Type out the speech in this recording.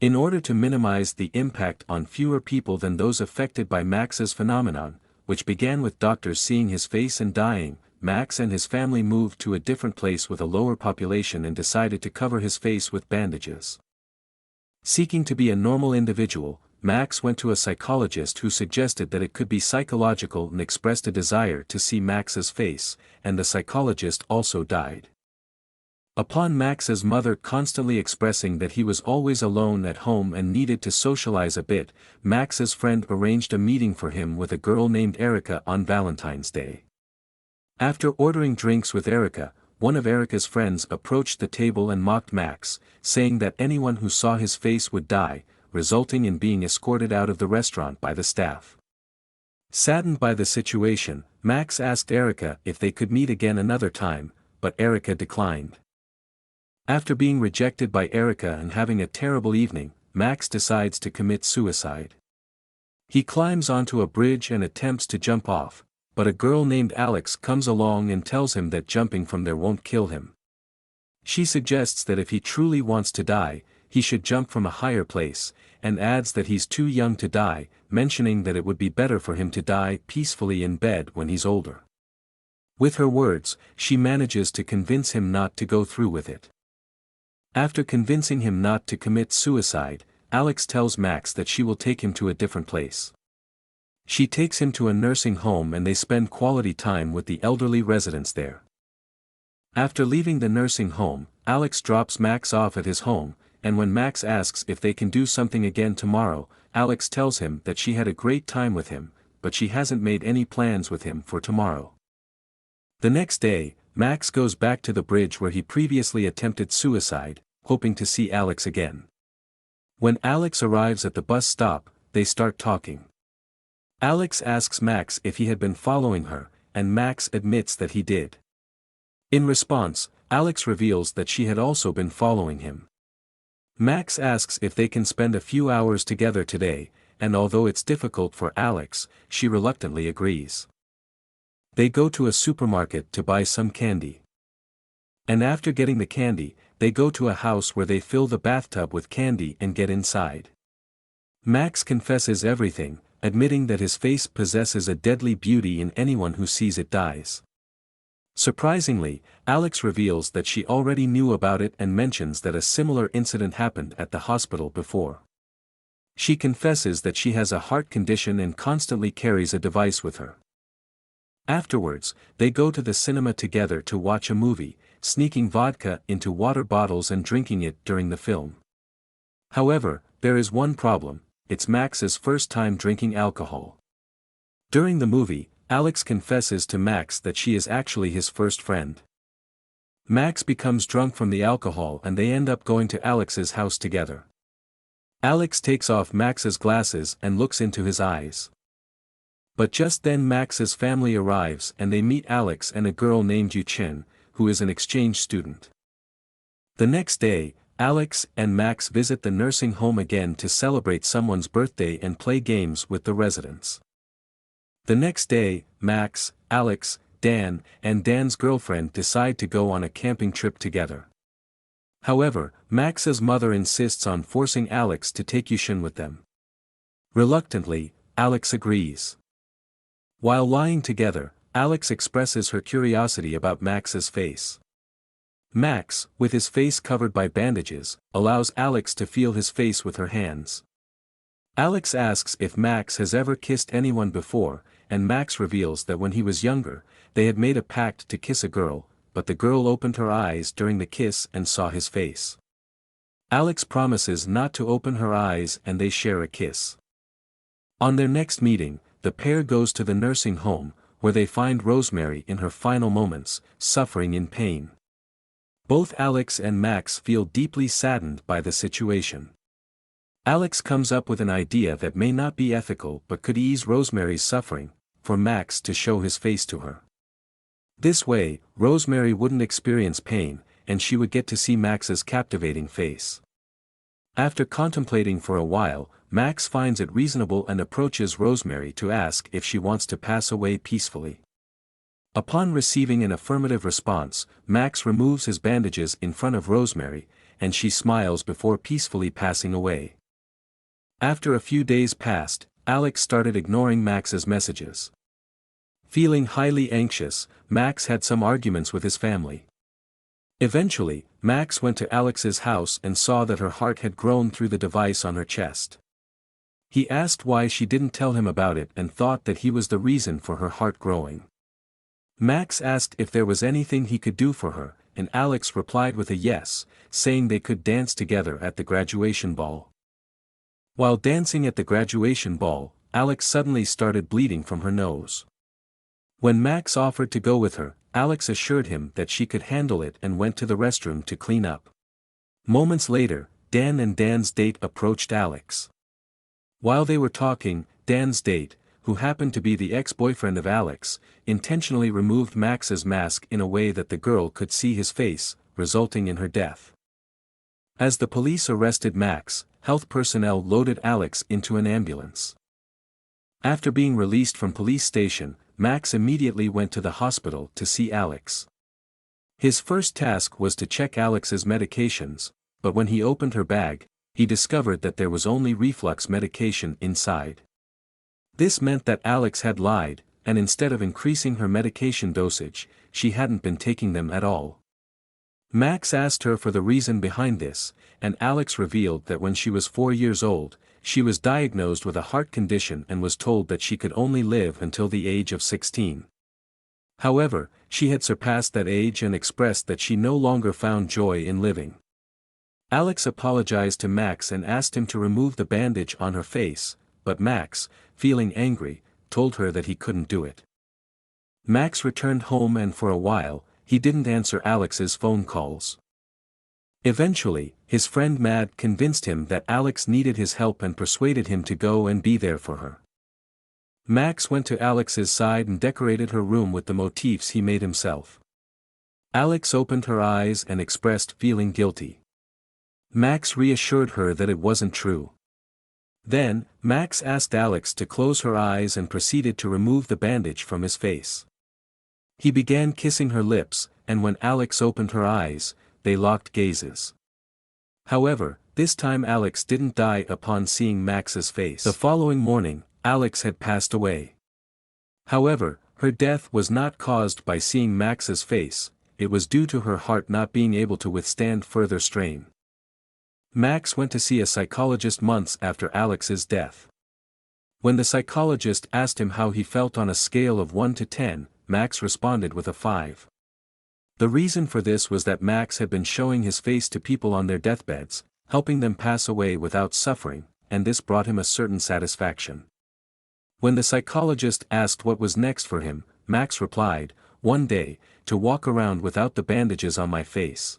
In order to minimize the impact on fewer people than those affected by Max's phenomenon, which began with doctors seeing his face and dying, Max and his family moved to a different place with a lower population and decided to cover his face with bandages. Seeking to be a normal individual, Max went to a psychologist who suggested that it could be psychological and expressed a desire to see Max's face, and the psychologist also died. Upon Max's mother constantly expressing that he was always alone at home and needed to socialize a bit, Max's friend arranged a meeting for him with a girl named Erica on Valentine's Day. After ordering drinks with Erica, one of Erica's friends approached the table and mocked Max, saying that anyone who saw his face would die, resulting in being escorted out of the restaurant by the staff. Saddened by the situation, Max asked Erica if they could meet again another time, but Erica declined. After being rejected by Erica and having a terrible evening, Max decides to commit suicide. He climbs onto a bridge and attempts to jump off, but a girl named Alex comes along and tells him that jumping from there won't kill him. She suggests that if he truly wants to die, he should jump from a higher place, and adds that he's too young to die, mentioning that it would be better for him to die peacefully in bed when he's older. With her words, she manages to convince him not to go through with it. After convincing him not to commit suicide, Alex tells Max that she will take him to a different place. She takes him to a nursing home and they spend quality time with the elderly residents there. After leaving the nursing home, Alex drops Max off at his home, and when Max asks if they can do something again tomorrow, Alex tells him that she had a great time with him, but she hasn't made any plans with him for tomorrow. The next day, Max goes back to the bridge where he previously attempted suicide, hoping to see Alex again. When Alex arrives at the bus stop, they start talking. Alex asks Max if he had been following her, and Max admits that he did. In response, Alex reveals that she had also been following him. Max asks if they can spend a few hours together today, and although it's difficult for Alex, she reluctantly agrees. They go to a supermarket to buy some candy. And after getting the candy, they go to a house where they fill the bathtub with candy and get inside. Max confesses everything, admitting that his face possesses a deadly beauty and anyone who sees it dies. Surprisingly, Alex reveals that she already knew about it and mentions that a similar incident happened at the hospital before. She confesses that she has a heart condition and constantly carries a device with her. Afterwards, they go to the cinema together to watch a movie, sneaking vodka into water bottles and drinking it during the film. However, there is one problem: it's Max's first time drinking alcohol. During the movie, Alex confesses to Max that she is actually his first friend. Max becomes drunk from the alcohol and they end up going to Alex's house together. Alex takes off Max's glasses and looks into his eyes. But just then Max's family arrives and they meet Alex and a girl named Yuchen, who is an exchange student. The next day, Alex and Max visit the nursing home again to celebrate someone's birthday and play games with the residents. The next day, Max, Alex, Dan, and Dan's girlfriend decide to go on a camping trip together. However, Max's mother insists on forcing Alex to take Yuchen with them. Reluctantly, Alex agrees. While lying together, Alex expresses her curiosity about Max's face. Max, with his face covered by bandages, allows Alex to feel his face with her hands. Alex asks if Max has ever kissed anyone before, and Max reveals that when he was younger, they had made a pact to kiss a girl, but the girl opened her eyes during the kiss and saw his face. Alex promises not to open her eyes and they share a kiss. On their next meeting, the pair goes to the nursing home, where they find Rosemary in her final moments, suffering in pain. Both Alex and Max feel deeply saddened by the situation. Alex comes up with an idea that may not be ethical but could ease Rosemary's suffering, for Max to show his face to her. This way, Rosemary wouldn't experience pain, and she would get to see Max's captivating face. After contemplating for a while, Max finds it reasonable and approaches Rosemary to ask if she wants to pass away peacefully. Upon receiving an affirmative response, Max removes his bandages in front of Rosemary, and she smiles before peacefully passing away. After a few days passed, Alex started ignoring Max's messages. Feeling highly anxious, Max had some arguments with his family. Eventually, Max went to Alex's house and saw that her heart had grown through the device on her chest. He asked why she didn't tell him about it and thought that he was the reason for her heart growing. Max asked if there was anything he could do for her, and Alex replied with a yes, saying they could dance together at the graduation ball. While dancing at the graduation ball, Alex suddenly started bleeding from her nose. When Max offered to go with her, Alex assured him that she could handle it and went to the restroom to clean up. Moments later, Dan and Dan's date approached Alex. While they were talking, Dan's date, who happened to be the ex-boyfriend of Alex, intentionally removed Max's mask in a way that the girl could see his face, resulting in her death. As the police arrested Max, health personnel loaded Alex into an ambulance. After being released from police station, Max immediately went to the hospital to see Alex. His first task was to check Alex's medications, but when he opened her bag, he discovered that there was only reflux medication inside. This meant that Alex had lied, and instead of increasing her medication dosage, she hadn't been taking them at all. Max asked her for the reason behind this, and Alex revealed that when she was 4 years old, she was diagnosed with a heart condition and was told that she could only live until the age of 16. However, she had surpassed that age and expressed that she no longer found joy in living. Alex apologized to Max and asked him to remove the bandage on her face, but Max, feeling angry, told her that he couldn't do it. Max returned home and for a while, he didn't answer Alex's phone calls. Eventually, his friend Mad convinced him that Alex needed his help and persuaded him to go and be there for her. Max went to Alex's side and decorated her room with the motifs he made himself. Alex opened her eyes and expressed feeling guilty. Max reassured her that it wasn't true. Then, Max asked Alex to close her eyes and proceeded to remove the bandage from his face. He began kissing her lips, and when Alex opened her eyes, they locked gazes. However, this time Alex didn't die upon seeing Max's face. The following morning, Alex had passed away. However, her death was not caused by seeing Max's face, it was due to her heart not being able to withstand further strain. Max went to see a psychologist months after Alex's death. When the psychologist asked him how he felt on a scale of 1 to 10, Max responded with a 5. The reason for this was that Max had been showing his face to people on their deathbeds, helping them pass away without suffering, and this brought him a certain satisfaction. When the psychologist asked what was next for him, Max replied, "One day, to walk around without the bandages on my face."